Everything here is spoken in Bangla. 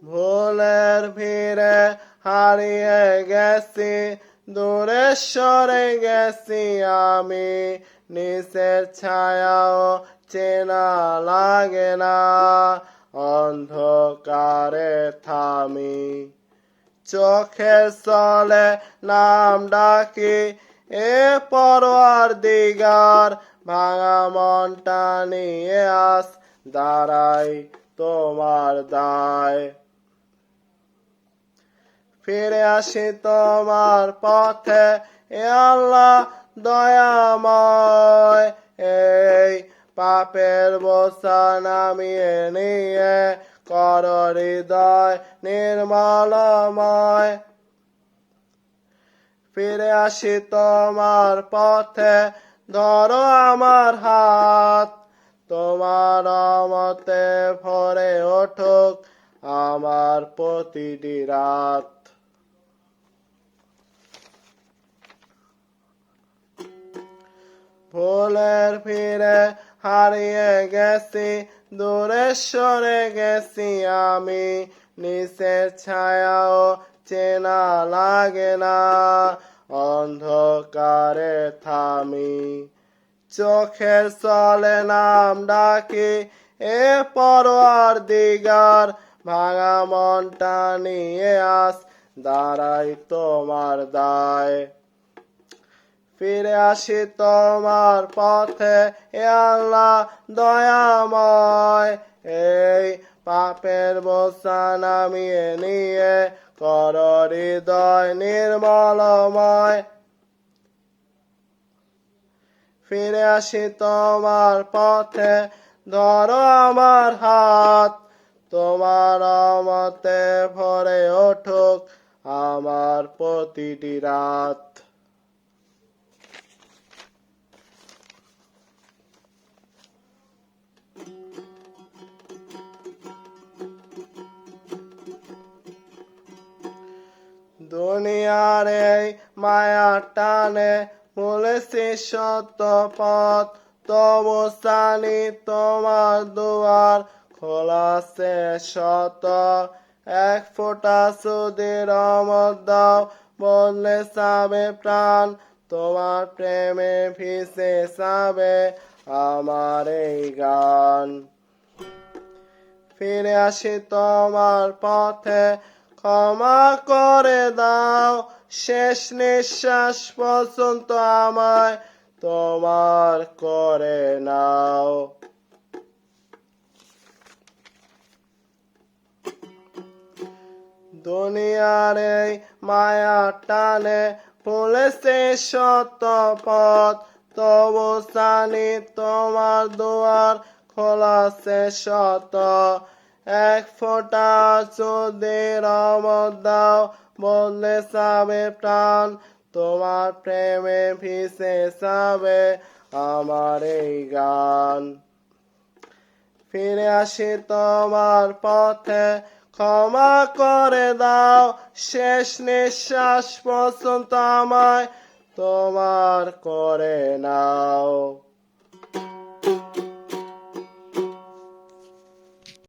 ভুলের ভিড়ে হারিয়ে গেছি, দূরে সরে গেছি আমি, নিচের ছায়াও চেনা লাগে না, অন্ধকারে থামি। চোখের চলে নাম ডাকি, এ পরওয়ারদিগার, ভাঙা মনটা নিয়ে আস দাঁড়াই তোমার দায়। ফিরে আসি তোমার পথে, এ আল্লাহ দয়াময়, এই পাপের বোঝা নামিয়ে নিয়ে কর হৃদয় নির্মলময়। ফিরে আসি তোমার পথে, ধরো আমার হাত, তোমার রহমতে ভরে উঠুক আমার প্রতিটি রাত। ভুলের ভিড়ে হারিয়ে গেছি, দূরে সরে গেছি আমি, নিচের ছায়াও চেনা লাগে না, অন্ধকারে থামি। চোখের চলে নাম ডাকি, এ পরওয়ারদিগার, ভাঙা মনটা নিয়ে আস দাঁড়াই তোমার দায়। ফিরে আসি তোমার পথে, এ আল্লাহ দয়াময়, এই পাপের বোঝা নামিয়ে নিয়ে কর হৃদয় নির্মলময়। ফিরে আসি তোমার পথে, ধরো আমার হাত, তোমার রহমতে ভরে উঠুক আমার প্রতিটি রাত। দুনিয়ার এই মায়ার টানে ভুলেছি সত্য পথ, তবু জানি তোমার দুয়ার খোলা আছে শত। এক ফোঁটা যদি রহমত দাও, বদলে যাবে প্রাণ, তোমার প্রেমে ভিজে যাবে আমার এই গান। ফিরে আসি তোমার পথে, ক্ষমা করে দাও, শেষ নিঃশ্বাস পর্যন্ত আমায় তোমার করে নাও। দুনিয়ার এই মায়ার টানে ভুলেছি সত্য পথ, তবু জানি তোমার দুয়ার খোলা আছে শত। এক ফোঁটা যদি রহমত দাও, বদলে যাবে প্রাণ, তোমার প্রেমে ভিজে যাবে আমার এই গান। ফিরে আসি তোমার পথে, ক্ষমা করে দাও, শেষ নিঃশ্বাস পর্যন্ত আমায় তোমার করে নাও।